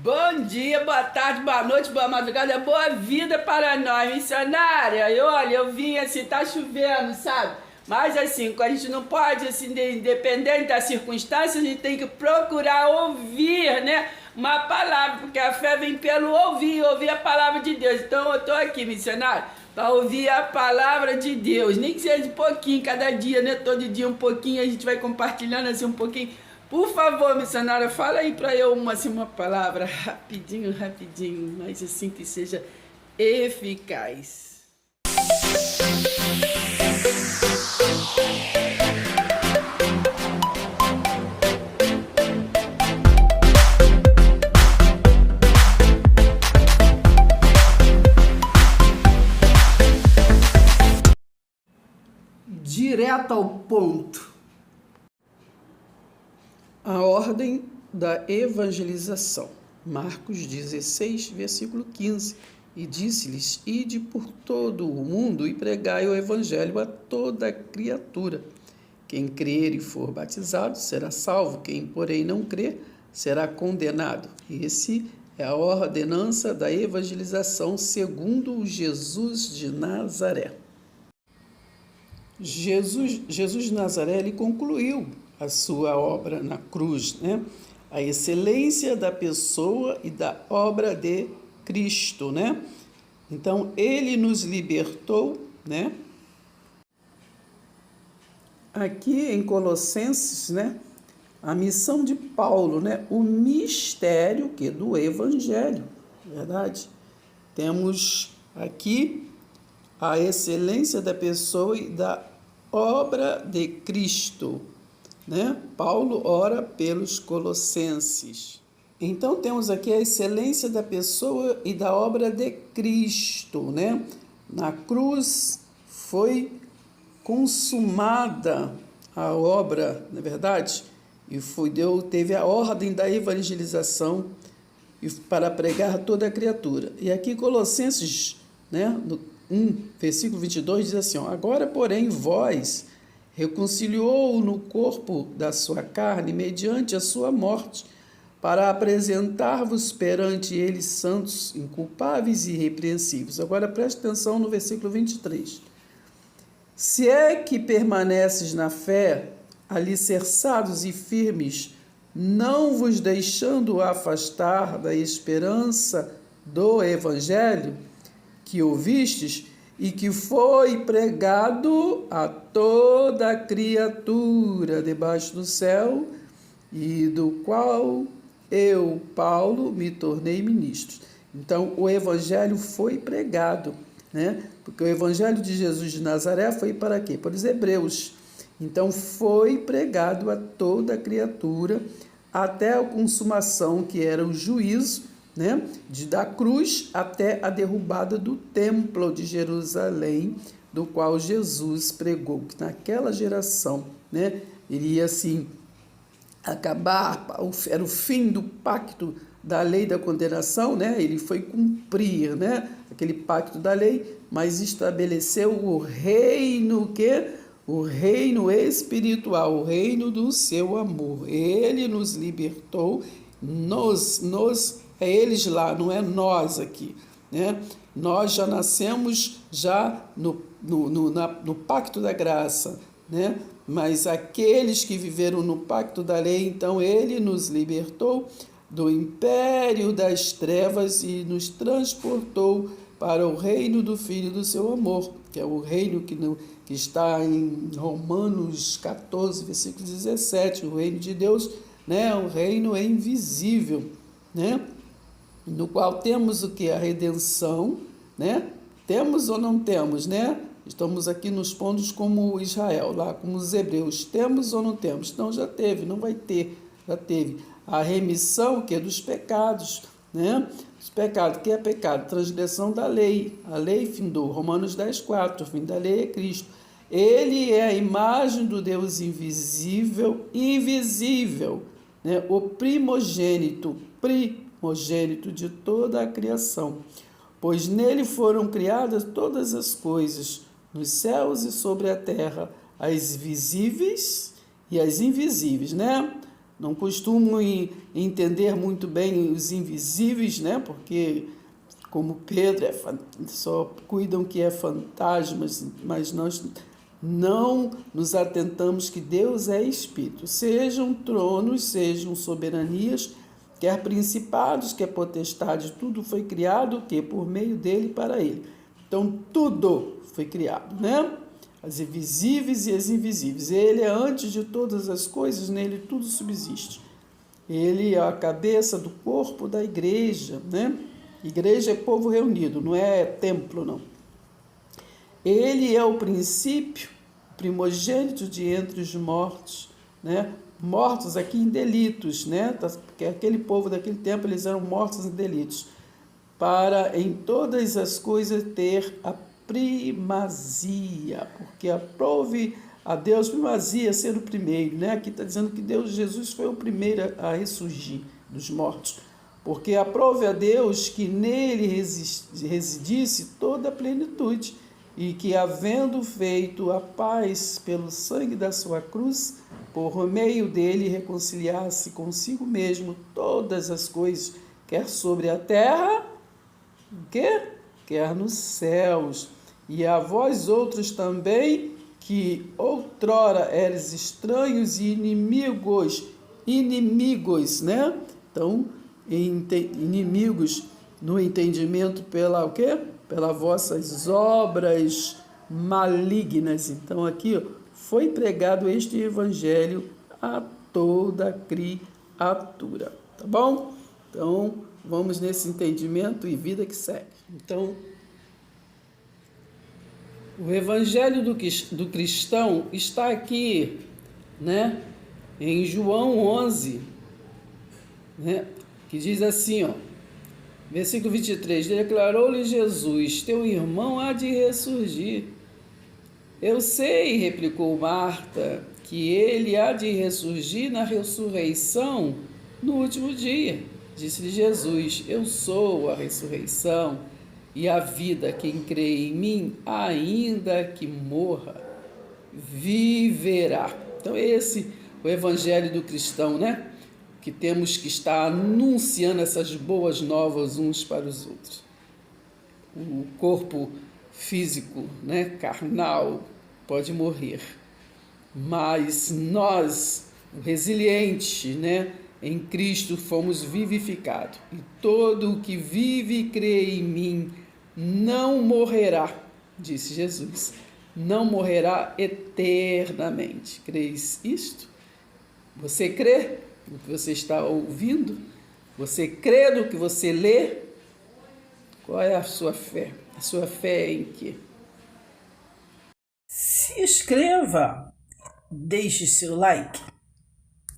Bom dia, boa tarde, boa noite, boa madrugada, boa vida para nós, missionária. E olha, eu vim assim, tá chovendo, sabe? Mas assim, a gente não pode, assim, independente da circunstância, a gente tem que procurar ouvir, né? Uma palavra, porque a fé vem pelo ouvir a palavra de Deus. Então eu tô aqui, missionário, para ouvir a palavra de Deus, nem que seja um pouquinho, cada dia, né? Todo dia um pouquinho, a gente vai compartilhando assim um pouquinho. Por favor, missionária, fala aí para eu uma palavra rapidinho, mas assim que seja eficaz. Direto ao ponto. A ordem da evangelização. Marcos 16, versículo 15. E disse-lhes: Ide por todo o mundo e pregai o evangelho a toda criatura. Quem crer e for batizado será salvo, quem, porém, não crer será condenado. Esse é a ordenança da evangelização segundo Jesus de Nazaré. Jesus de Nazaré, ele concluiu a sua obra na cruz, né? A excelência da pessoa e da obra de Cristo, né? Então, ele nos libertou, né? Aqui em Colossenses, né? A missão de Paulo, né? O mistério do Evangelho, verdade? Temos aqui a excelência da pessoa e da obra de Cristo, né? Paulo ora pelos colossenses. Então temos aqui a excelência da pessoa e da obra de Cristo, né? Na cruz foi consumada a obra, na verdade, e teve a ordem da evangelização para pregar a toda a criatura. E aqui Colossenses, né, no 1, versículo 22 diz assim: agora, porém, vós reconciliou-o no corpo da sua carne, mediante a sua morte, para apresentar-vos perante ele santos, inculpáveis e irrepreensíveis. Agora preste atenção no versículo 23. Se é que permaneces na fé, alicerçados e firmes, não vos deixando afastar da esperança do evangelho que ouvistes, e que foi pregado a toda a criatura debaixo do céu, e do qual eu, Paulo, me tornei ministro. Então, o evangelho foi pregado, né? Porque o evangelho de Jesus de Nazaré foi para quê? Para os hebreus. Então, foi pregado a toda a criatura, até a consumação, que era o juízo, né? Da cruz até a derrubada do templo de Jerusalém, do qual Jesus pregou, que naquela geração, né, iria assim acabar, era o fim do pacto da lei da condenação, né? Ele foi cumprir, né, aquele pacto da lei, mas estabeleceu o reino o reino espiritual, o reino do seu amor. Ele nos libertou, é eles lá, não é nós aqui, né? Nós já nascemos no pacto da graça, né? Mas aqueles que viveram no pacto da lei, então ele nos libertou do império das trevas e nos transportou para o reino do Filho do seu amor, que é o reino que está em Romanos 14, versículo 17, o reino de Deus, né? O reino é invisível, né? No qual temos o que? A redenção, né? Temos ou não temos, né? Estamos aqui nos pontos como Israel, lá como os hebreus. Temos ou não temos? Não, já teve, não vai ter, já teve. A remissão, que é dos pecados, né? Os pecados, que é pecado? Transgressão da lei. A lei findou. Romanos 10, 4, o fim da lei é Cristo. Ele é a imagem do Deus invisível, né? O primogênito de toda a criação, pois nele foram criadas todas as coisas, nos céus e sobre a terra, as visíveis e as invisíveis, né? não costumo entender muito bem os invisíveis, né? Porque, como Pedro, só cuidam que é fantasmas, mas nós não nos atentamos que Deus é Espírito. Sejam tronos, sejam soberanias, quer principados, quer potestades, tudo foi criado que por meio dele e para ele. Então, tudo foi criado, né? As invisíveis e as invisíveis. Ele é antes de todas as coisas, nele tudo subsiste. Ele é a cabeça do corpo da igreja, né? Igreja é povo reunido, não é templo, não. Ele é o princípio, primogênito de entre os mortos, né? Mortos aqui em delitos, né? Porque aquele povo daquele tempo, eles eram mortos em delitos, para em todas as coisas ter a primazia, porque aprove a Deus primazia ser o primeiro, né? Aqui está dizendo que Jesus foi o primeiro a ressurgir dos mortos, porque aprove a Deus que nele residisse toda a plenitude, e que, havendo feito a paz pelo sangue da sua cruz, por meio dele reconciliasse consigo mesmo todas as coisas, quer sobre a terra, quer nos céus. E a vós outros também, que outrora eres estranhos e inimigos, né? Então, inimigos no entendimento pela o quê? Pelas vossas obras malignas. Então, aqui foi pregado este evangelho a toda criatura, tá bom? Então, vamos nesse entendimento e vida que segue. Então, o evangelho do cristão está aqui, né? Em João 11, né? Que diz assim, ó. Versículo 23, declarou-lhe Jesus, teu irmão há de ressurgir. Eu sei, replicou Marta, que ele há de ressurgir na ressurreição no último dia. Disse-lhe Jesus, eu sou a ressurreição e a vida. Quem crê em mim, ainda que morra, viverá. Então esse é o evangelho do cristão, né? Que temos que estar anunciando essas boas novas uns para os outros. O corpo físico, né, carnal, pode morrer, mas nós, resilientes, né, em Cristo, fomos vivificados. E todo o que vive e crê em mim não morrerá, disse Jesus, não morrerá eternamente. Creis isto? Você crê no que você está ouvindo? Você crê no que você lê? Qual é a sua fé? A sua fé é em quê? Se inscreva, deixe seu like.